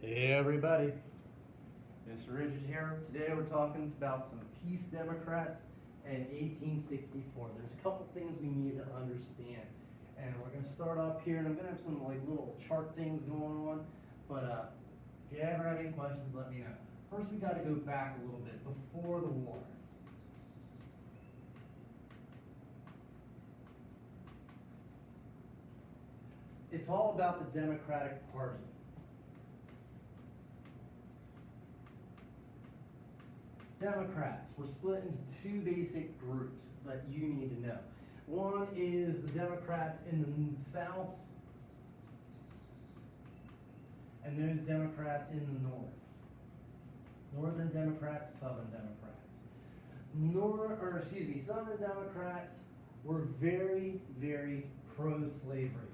Hey everybody, Mr. Richards here. Today we're talking about some Peace Democrats and 1864. There's a couple things we need to understand. And we're going to start off here, and I'm going to have some like little chart things going on. But if you ever have any questions, let me know. First, we got to go back a little bit before the war. It's all about the Democratic Party. Democrats were split into two basic groups that you need to know. One is the Democrats in the South, and those Democrats in the North. Northern Democrats, Southern Democrats. Southern Democrats were very, very pro-slavery.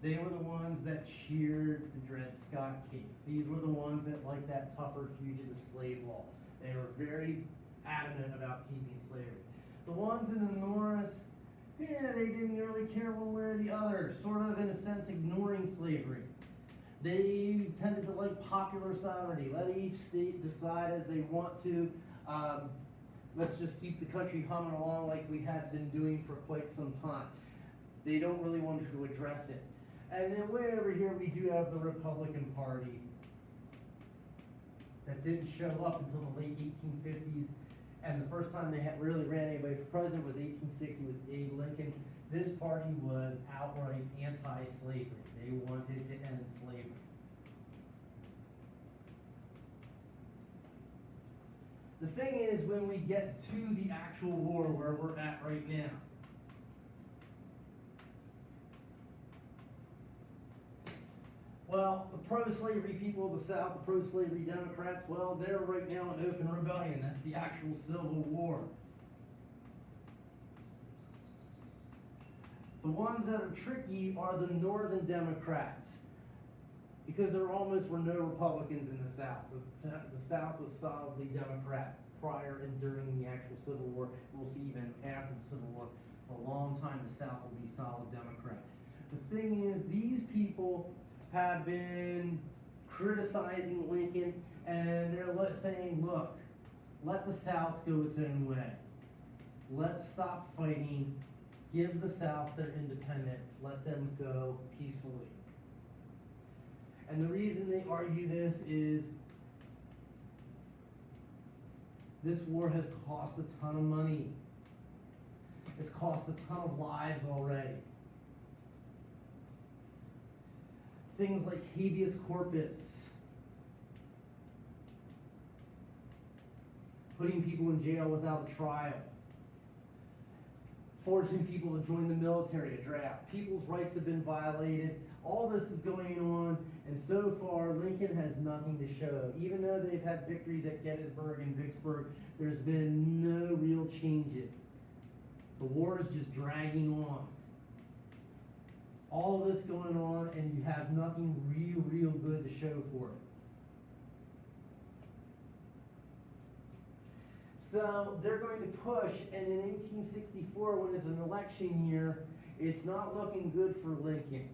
They were the ones that cheered the Dred Scott case. These were the ones that liked that tougher fugitive slave law. They were very adamant about keeping slavery. The ones in the North, they didn't really care one way or the other, sort of in a sense ignoring slavery. They tended to like popular sovereignty. Let each state decide as they want to. Let's just keep the country humming along like we had been doing for quite some time. They don't really want to address it. And then way over here we do have the Republican Party that didn't show up until the late 1850s. And the first time they really ran anybody for president was 1860 with Abe Lincoln. This party was outright anti-slavery. They wanted to end slavery. The thing is, when we get to the actual war where we're at right now, well, the pro-slavery people of the South, the pro-slavery Democrats, well, they're right now in open rebellion. That's the actual Civil War. The ones that are tricky are the Northern Democrats, because there almost were no Republicans in the South. The South was solidly Democrat prior and during the actual Civil War. We'll see even after the Civil War. For a long time, the South will be solid Democrat. The thing is, these people have been criticizing Lincoln, and they're saying, look, let the South go its own way. Let's stop fighting. Give the South their independence. Let them go peacefully. And the reason they argue this is this war has cost a ton of money. It's cost a ton of lives already. Things like habeas corpus, putting people in jail without a trial, forcing people to join the military, a draft. People's rights have been violated. All this is going on, and so far Lincoln has nothing to show. Even though they've had victories at Gettysburg and Vicksburg, there's been no real changes. The war is just dragging on. All of this going on, and you have nothing real good to show for it. So they're going to push, and in 1864, when it's an election year, it's not looking good for Lincoln.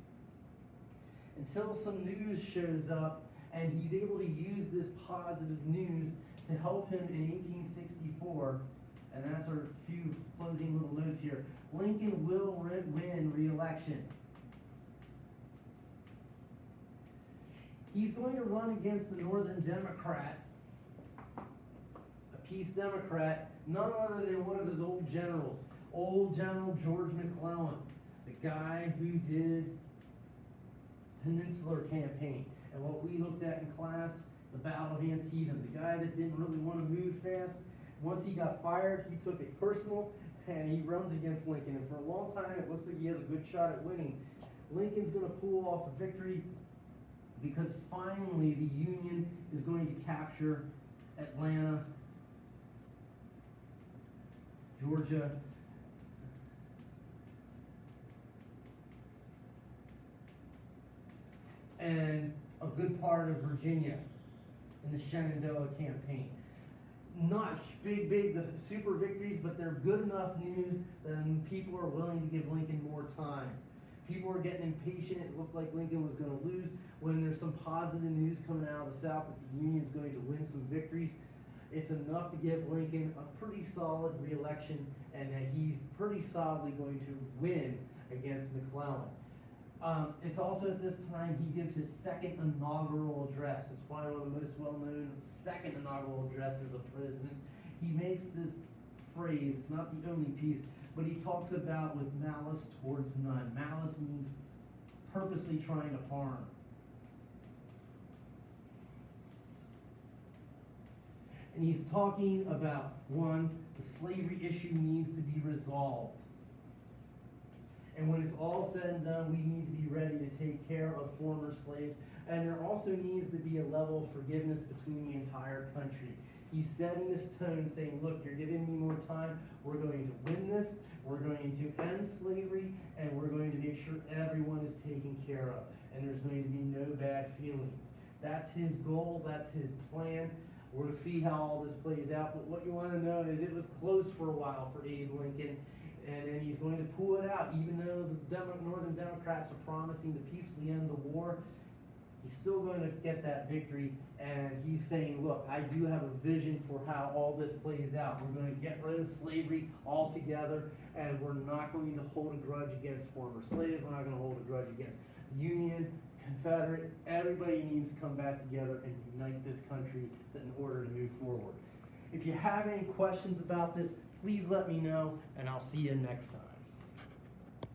Until some news shows up, and he's able to use this positive news to help him in 1864, and that's our few closing little notes here. Lincoln will win re-election. He's going to run against the Northern Democrat, a Peace Democrat, none other than one of his old generals, old General George McClellan, the guy who did Peninsular Campaign. And what we looked at in class, the Battle of Antietam, the guy that didn't really want to move fast. Once he got fired, he took it personal, and he runs against Lincoln. And for a long time, it looks like he has a good shot at winning. Lincoln's going to pull off a victory, because finally the Union is going to capture Atlanta, Georgia, and a good part of Virginia in the Shenandoah campaign. Not big, the super victories, but they're good enough news that people are willing to give Lincoln more time. People were getting impatient. It looked like Lincoln was going to lose when there's some positive news coming out of the South that the Union's going to win some victories. It's enough to give Lincoln a pretty solid reelection, and that he's pretty solidly going to win against McClellan. It's also at this time he gives his second inaugural address. It's probably one of the most well-known second inaugural addresses of presidents. He makes this phrase, it's not the only piece, but he talks about with malice towards none. Malice means purposely trying to harm. And he's talking about, one, the slavery issue needs to be resolved. And when it's all said and done, we need to be ready to take care of former slaves. And there also needs to be a level of forgiveness between the entire country. He's setting this tone saying, look, you're giving me more time. We're going to win this. We're going to end slavery. And we're going to make sure everyone is taken care of. And there's going to be no bad feelings. That's his goal. That's his plan. We're going to see how all this plays out. But what you want to know is it was close for a while for Abe Lincoln. And then he's going to pull it out. Even though the Northern Democrats are promising to peacefully end the war, he's still going to get that victory. And he's saying, look, I do have a vision for how all this plays out. We're going to get rid of slavery altogether, and we're not going to hold a grudge against former slaves. We're not going to hold a grudge against the Union, Confederate. Everybody needs to come back together and unite this country in order to move forward. If you have any questions about this, please let me know, and I'll see you next time.